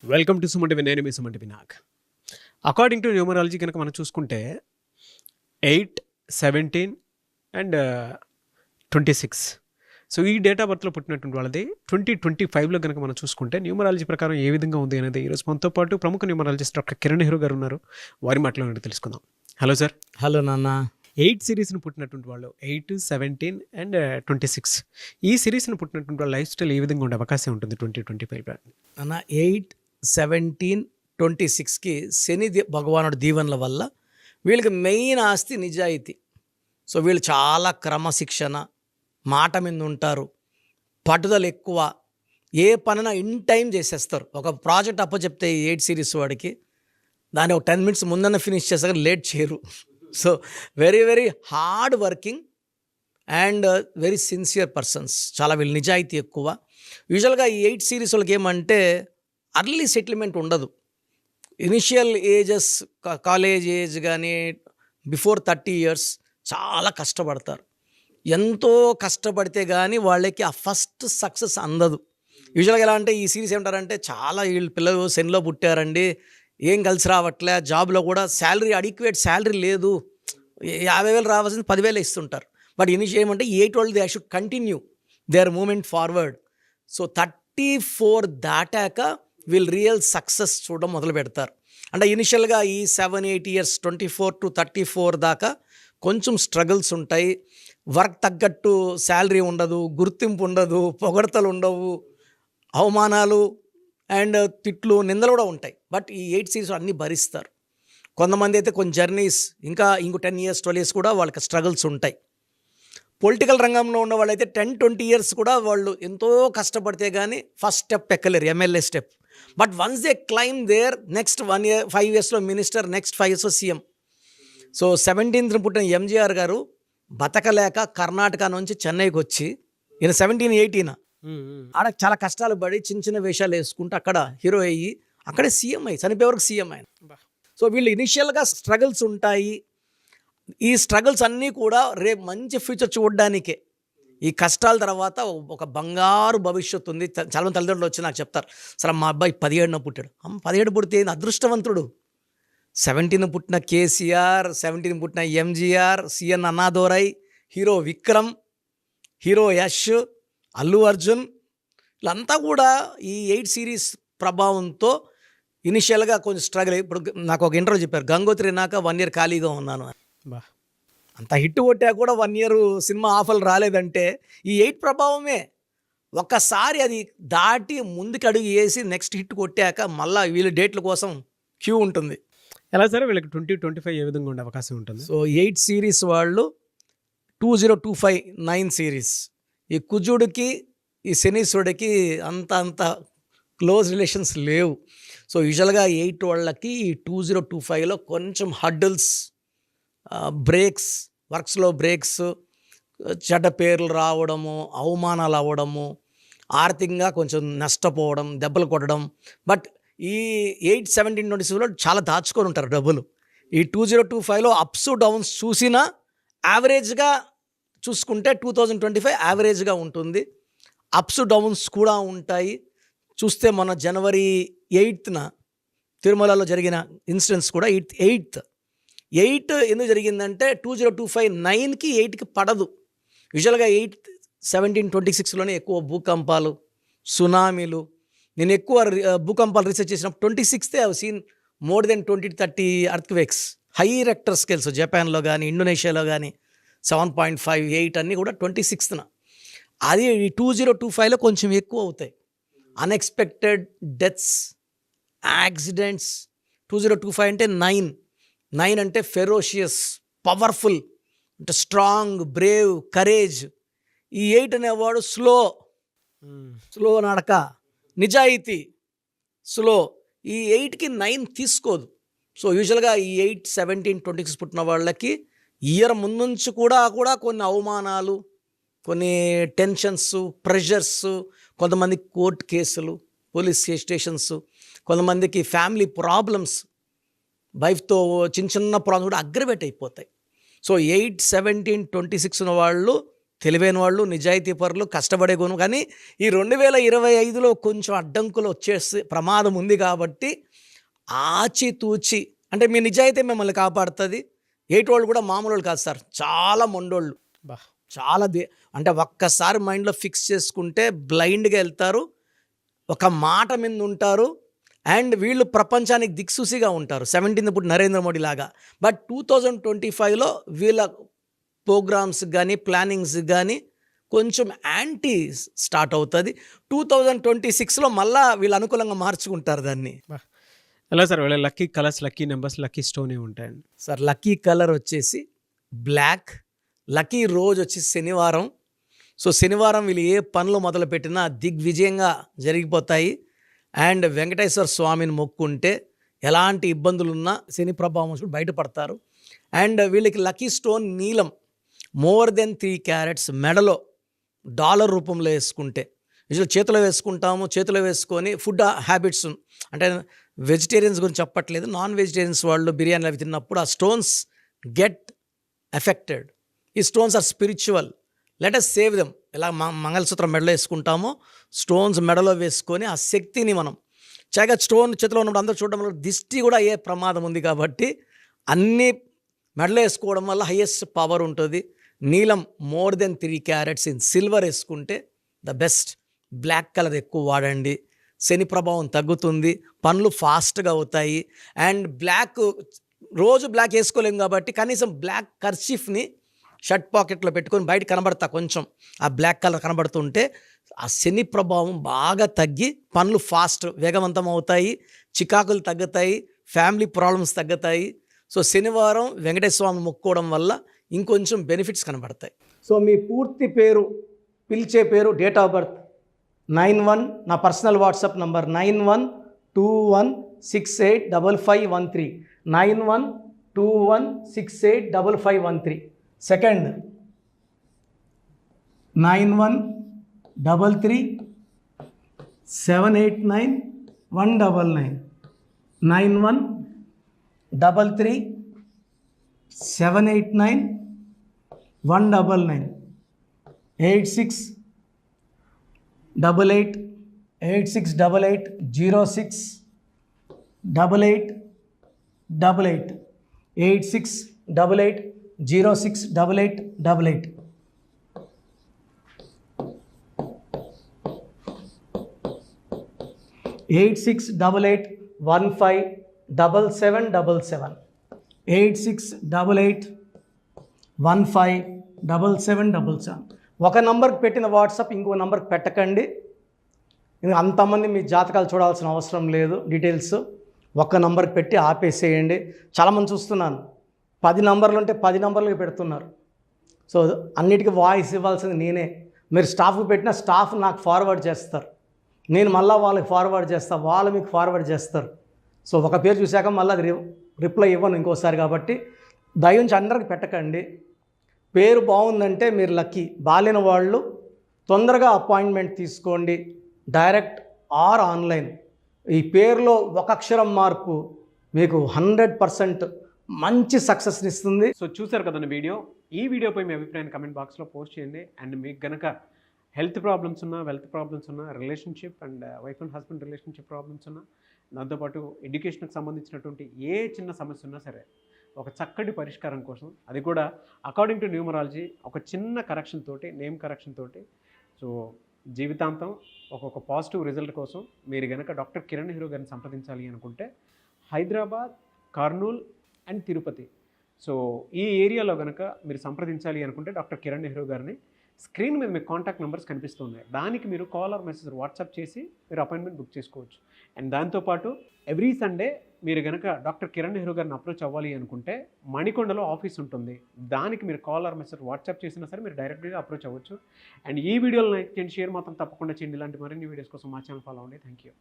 Welcome to సుమంటివి. నేను మీ Sumanti Vinayak. According to numerology కనుక మనం చూసుకుంటే 8, 17 అండ్ 26. సో ఈ డేట్ ఆఫ్ బర్త్లో పుట్టినటువంటి వాళ్ళది 2025లో కనుక మనం చూసుకుంటే న్యూమరాలజీ ప్రకారం ఏ విధంగా ఉంది అనేది ఈరోజు మనతో పాటు ప్రముఖ న్యూమరాలజిస్ట్ డాక్టర్ కిరణ్ నెహ్రూ గారు ఉన్నారు. వారి మాటలో తెలుసుకుందాం. Hello sir. హలో నాన్న. 8 సిరీస్ని పుట్టినటువంటి వాళ్ళు 8, 17 అండ్ 26. ఈ సిరీస్ని పుట్టినటువంటి వాళ్ళ లైఫ్ స్టైల్ ఏ విధంగా ఉండే అవకాశం ఉంటుంది 2025? నాన్న 8, 17, 26కి శని భగవానుడు దీవెనల వల్ల వీళ్ళకి మెయిన్ ఆస్తి నిజాయితీ. సో వీళ్ళు చాలా క్రమశిక్షణ, మాట మీద ఉంటారు, పట్టుదల ఎక్కువ, ఏ పనైనా ఇన్ టైం చేసేస్తారు. ఒక ప్రాజెక్ట్ అప్పచెప్తే 8 సిరీస్ వాడికి దాన్ని ఒక 10 minutes ముందన్న ఫినిష్ చేస్తారు, లేట్ చేయరు. So very very hard working and very sincere persons. చాలా వీళ్ళు నిజాయితీ ఎక్కువ. యూజువల్గా ఈ 8 సిరీస్ వాళ్ళకి ఏమంటే అర్లీ సెటిల్మెంట్ ఉండదు. ఇనిషియల్ ఏజెస్, కాలేజ్ ఏజ్ కానీ బిఫోర్ 30 years చాలా కష్టపడతారు. ఎంతో కష్టపడితే కానీ వాళ్ళకి ఆ ఫస్ట్ సక్సెస్ అందదు. యూజువల్గా ఎలా అంటే ఈ సిరీస్ ఏమంటారంటే చాలా వీళ్ళు పిల్లలు శనిలో పుట్టారండి, ఏం కలిసి రావట్లే, జాబ్లో కూడా శాలరీ అడిక్వేట్ శాలరీ లేదు, 50,000 రావాల్సింది 10,000 ఇస్తుంటారు. బట్ ఇనిషియల్ ఏమంటే 8 వాళ్ళు they should continue their movement forward. So 34 దాటాక వీళ్ళు రియల్ సక్సెస్ చూడడం మొదలు పెడతారు. అంటే ఇనిషియల్గా ఈ 7-8 years 24 to 34 దాకా కొంచెం స్ట్రగుల్స్ ఉంటాయి. వర్క్ తగ్గట్టు శాలరీ ఉండదు, గుర్తింపు ఉండదు, పొగడతలు ఉండవు, అవమానాలు అండ్ తిట్లు, నిందలు కూడా ఉంటాయి. బట్ ఈ 8 సిరీస్ అన్నీ భరిస్తారు. కొంతమంది అయితే కొన్ని జర్నీస్ ఇంకో 10 years 12 years కూడా వాళ్ళకి స్ట్రగుల్స్ ఉంటాయి. పొలిటికల్ రంగంలో ఉన్న వాళ్ళైతే 10-20 years కూడా వాళ్ళు ఎంతో కష్టపడితే కానీ ఫస్ట్ స్టెప్ ఎక్కలేరు, MLA step. But once they claim there next 1 year 5 yearsలో మినిస్టర్, నెక్స్ట్ 5 yearsలో సీఎం. సో 17th పుట్టిన ఎంజీఆర్ గారు బతకలేక కర్ణాటక నుంచి చెన్నైకి వచ్చి, ఈయన 17-18 ఆడ చాలా కష్టాలు పడి చిన్న చిన్న వేషాలు వేసుకుంటూ అక్కడ హీరో అయ్యి అక్కడే సీఎం అయ్యి చనిపోయే వరకు సీఎం ఆయన. సో వీళ్ళు ఇనిషియల్గా స్ట్రగుల్స్ ఉంటాయి. ఈ స్ట్రగుల్స్ అన్నీ కూడా రేపు మంచి ఫ్యూచర్ చూడడానికే. ఈ కష్టాల తర్వాత ఒక బంగారు భవిష్యత్తు ఉంది. చాలామంది తల్లిదండ్రులు వచ్చి నాకు చెప్తారు, సరే మా అబ్బాయి 17న పుట్టాడు. 17 పుడితే అదృష్టవంతుడు. 17 పుట్టిన కేసీఆర్, 17 పుట్టిన MGR, CN Annadurai, hero Vikram, hero Yash, Allu Arjun, వీళ్ళంతా కూడా ఈ 8 సిరీస్ ప్రభావంతో ఇనిషియల్గా కొంచెం స్ట్రగుల్. ఇప్పుడు నాకు ఒక ఇంటర్వ్యూ చెప్పారు, గంగోత్రి నాక 1 year ఖాళీగా ఉన్నాను అని. అంత హిట్ కొట్టా కూడా 1 year సినిమా ఆఫర్లు రాలేదంటే ఈ 8 ప్రభావమే. ఒక్కసారి అది దాటి ముందుకు అడుగు వేసి నెక్స్ట్ హిట్ కొట్టాక మళ్ళీ వీళ్ళ డేట్ల కోసం క్యూ ఉంటుంది. ఎలా సరే వీళ్ళకి 2025 ఏ విధంగా ఉండే అవకాశం ఉంటుంది? సో 8 సిరీస్ వాళ్ళు 2025 9 సిరీస్. ఈ కుజుడికి ఈ శనీశ్వరుడికి అంత క్లోజ్ రిలేషన్స్ లేవు. సో యూజువల్గా 8 వాళ్ళకి ఈ 2025లో కొంచెం హడ్డల్స్, బ్రేక్స్, వర్క్స్లో బ్రేక్స్, చెడ్డ పేర్లు రావడము, అవమానాలు అవ్వడము, ఆర్థికంగా కొంచెం నష్టపోవడం, దెబ్బలు కొట్టడం. బట్ ఈ 8, 17, 26లో చాలా దాచుకొని ఉంటారు డబ్బులు. ఈ 2025లో అప్స్ డౌన్స్ చూసినా యావరేజ్గా చూసుకుంటే 2025 యావరేజ్గా ఉంటుంది. అప్స్ డౌన్స్ కూడా ఉంటాయి. చూస్తే మన January 8th తిరుమలలో జరిగిన ఇన్సిడెంట్స్ కూడా 8 ఎందుకు జరిగిందంటే 2025 9కి 8కి పడదు. యూజువల్గా 8, 17, 26లోనే ఎక్కువ భూకంపాలు, సునామీలు. నేను ఎక్కువ భూకంపాలు రీసెర్చ్ చేసినప్పుడు 26th I have seen more than 20-30 earthquakes, high Richter scales. జపాన్లో కానీ ఇండోనేషియాలో కానీ 7.5, 8 అన్నీ కూడా 26th. అది 2025లో కొంచెం ఎక్కువ అవుతాయి. Unexpected deaths, accidents. 2025 అంటే 9 అంటే ఫెరోషియస్, పవర్ఫుల్, అంటే స్ట్రాంగ్, బ్రేవ్, కరేజ్. ఈ 8 అనేవాడు స్లో నడక, నిజాయితీ, స్లో. ఈ 8కి 9 తీసుకోదు. సో యూజువల్గా ఈ 8, 17, 26 పుట్టిన వాళ్ళకి ఇయర్ ముందుంచి కూడా కొన్ని అవమానాలు, కొన్ని టెన్షన్స్, ప్రెషర్స్, కొంతమంది కోర్టు కేసులు, పోలీస్ స్టేషన్స్, కొంతమందికి ఫ్యామిలీ ప్రాబ్లమ్స్, వైఫ్తో చిన్న ప్రాబ్లమ్స్ కూడా అగ్రవేట్ అయిపోతాయి. సో 8, 17, 26 ఉన్న వాళ్ళు తెలివైన వాళ్ళు, నిజాయితీ పరులు, కష్టపడే గుణం. కానీ ఈ 2025లో కొంచెం అడ్డంకులు వచ్చేసి ప్రమాదం ఉంది కాబట్టి ఆచితూచి, అంటే మీ నిజాయితీ మిమ్మల్ని కాపాడుతుంది. వాళ్ళు కూడా మామూలు వాళ్ళు కాదు సార్, చాలా మొండోళ్ళు, బా చాలా అంటే ఒక్కసారి మైండ్లో ఫిక్స్ చేసుకుంటే బ్లైండ్గా వెళ్తారు, ఒక మాట మీద ఉంటారు. అండ్ వీళ్ళు ప్రపంచానికి దిక్సూసిగా ఉంటారు 17th ఇప్పుడు నరేంద్ర మోడీ లాగా. బట్ 2025లో వీళ్ళ ప్రోగ్రామ్స్ కానీ ప్లానింగ్స్ కానీ కొంచెం యాంటీ స్టార్ట్ అవుతుంది. 2026లో మళ్ళా వీళ్ళు అనుకూలంగా మార్చుకుంటారు దాన్ని. బా ఎలా సార్ వీళ్ళ lucky colours, lucky numbers, lucky stone ఏమి ఉంటాయండి? సార్ లక్కీ కలర్ వచ్చేసి బ్లాక్, లక్కీ రోజు వచ్చి శనివారం. సో శనివారం వీళ్ళు ఏ పనులు మొదలుపెట్టినా దిగ్విజయంగా జరిగిపోతాయి. అండ్ వెంకటేశ్వర స్వామిని మొక్కుంటే ఎలాంటి ఇబ్బందులున్నా శని ప్రభావం నుంచి బయటపడతారు. అండ్ వీళ్ళకి లక్కీ స్టోన్ నీలం, మోర్ దెన్ 3 carats, మెడలో డాలర్ రూపంలో వేసుకుంటే. యూజువల్ చేతిలో వేసుకుంటాము, చేతిలో వేసుకొని ఫుడ్ హ్యాబిట్స్, అంటే వెజిటేరియన్స్ గురించి చెప్పట్లేదు, నాన్ వెజిటేరియన్స్ వాళ్ళు బిర్యానీ అవి తిన్నప్పుడు ఆ స్టోన్స్ గెట్ ఎఫెక్టెడ్. ఈ stones are spiritual, let us save them. ఎలా మంగళసూత్రం మెడలో వేసుకుంటామో స్టోన్స్ మెడలో వేసుకొని ఆ శక్తిని మనం చాగా స్టోన్ చేతిలో ఉన్నప్పుడు అందరూ చూడడం వల్ల దిష్టి కూడా అయ్యే ప్రమాదం ఉంది కాబట్టి అన్నీ మెడలో వేసుకోవడం వల్ల హైయెస్ట్ పవర్ ఉంటుంది. నీలం more than 3 carats in silver వేసుకుంటే ద బెస్ట్. బ్లాక్ కలర్ ఎక్కువ వాడండి, శని ప్రభావం తగ్గుతుంది, పనులు ఫాస్ట్గా అవుతాయి. అండ్ బ్లాక్ రోజు బ్లాక్ వేసుకోలేము కాబట్టి కనీసం బ్లాక్ కర్చీఫ్ని షర్ట్ పాకెట్లో పెట్టుకొని బయట కనబడతా కొంచెం ఆ బ్లాక్ కలర్ కనబడుతుంటే ఆ శని ప్రభావం బాగా తగ్గి పనులు ఫాస్ట్ వేగవంతం అవుతాయి, చికాకులు తగ్గుతాయి, ఫ్యామిలీ ప్రాబ్లమ్స్ తగ్గుతాయి. సో శనివారం వెంకటేశ్వర స్వామి మొక్కుకోవడం వల్ల ఇంకొంచెం బెనిఫిట్స్ కనబడతాయి. సో మీ పూర్తి పేరు, పిలిచే పేరు, డేట్ ఆఫ్ బర్త్ 91, నా పర్సనల్ వాట్సాప్ నంబర్ 9121685513, 9121685513. సెకండ్ 9133789199, 9133789199, 868886880688, 8688068888. 8688157777, 8688157777. ఒక నంబర్కి పెట్టిన వాట్సాప్ ఇంకో నంబర్కి పెట్టకండి. అంతమంది మీ జాతకాలు చూడాల్సిన అవసరం లేదు. డీటెయిల్స్ ఒక్క నంబర్కి పెట్టి ఆపేసేయండి. చాలామంది చూస్తున్నాను 10 నంబర్లు ఉంటే 10 నంబర్లకి పెడుతున్నారు. సో అన్నిటికీ వాయిస్ ఇవ్వాల్సింది నేనే. మీరు స్టాఫ్కి పెట్టిన స్టాఫ్ నాకు ఫార్వర్డ్ చేస్తారు, నేను మళ్ళీ వాళ్ళకి ఫార్వర్డ్ చేస్తాను, వాళ్ళు మీకు ఫార్వర్డ్ చేస్తారు. సో ఒక పేరు చూశాక మళ్ళీ అది రిప్లై ఇవ్వను ఇంకోసారి. కాబట్టి దయించి అందరికి పెట్టకండి. పేరు బాగుందంటే మీరు లక్కీ. బాలేని వాళ్ళు తొందరగా అపాయింట్మెంట్ తీసుకోండి, డైరెక్ట్ ఆర్ ఆన్లైన్. ఈ పేరులో ఒక అక్షరం మార్పు మీకు 100% మంచి సక్సెస్ని ఇస్తుంది. సో చూసారు కదండి వీడియో. ఈ వీడియోపై మీ అభిప్రాయాన్ని కమెంట్ బాక్స్లో పోస్ట్ చేయండి. అండ్ మీకు కనుక హెల్త్ ప్రాబ్లమ్స్ ఉన్నా, వెల్త్ ప్రాబ్లమ్స్ ఉన్నా, relationship and wife and husband relationship problems ఉన్నా, దాంతోపాటు ఎడ్యుకేషన్కి సంబంధించినటువంటి ఏ చిన్న సమస్య ఉన్నా సరే ఒక చక్కటి పరిష్కారం కోసం, అది కూడా అకార్డింగ్ టు న్యూమరాలజీ, ఒక చిన్న కరెక్షన్ తోటి, నేమ్ కరెక్షన్ తోటి, సో జీవితాంతం ఒక పాజిటివ్ రిజల్ట్ కోసం మీరు కనుక డాక్టర్ కిరణ్ నెహ్రూ గారిని సంప్రదించాలి అనుకుంటే హైదరాబాద్, కర్నూల్ అండ్ తిరుపతి, సో ఈ ఏరియాలో కనుక మీరు సంప్రదించాలి అనుకుంటే డాక్టర్ కిరణ్ నెహ్రూ గారిని స్క్రీన్ మీద మీకు కాంటాక్ట్ నెంబర్స్ కనిపిస్తున్నాయి. దానికి మీరు కాల్ ఆర్ మెసేజ్ వాట్సాప్ చేసి మీరు అపాయింట్మెంట్ బుక్ చేసుకోవచ్చు. అండ్ దాంతోపాటు ఎవ్రీ సండే మీరు కనుక డాక్టర్ కిరణ్ నెహ్రూ గారిని అప్రోచ్ అవ్వాలి అనుకుంటే మణికొండలో ఆఫీస్ ఉంటుంది. దానికి మీరు కాల్ ఆర్ మెసేజ్ వాట్సాప్ చేసినా సరే మీరు డైరెక్ట్గా అప్రోచ్ అవ్వచ్చు. అండ్ ఈ వీడియోలో లైక్ చేయండి, షేర్ మాత్రం తప్పకుండా చేయండి. ఇలాంటి మరిన్ని వీడియోస్ కోసం మా ఛానల్ ఫాలో అవ్వండి. Thank you.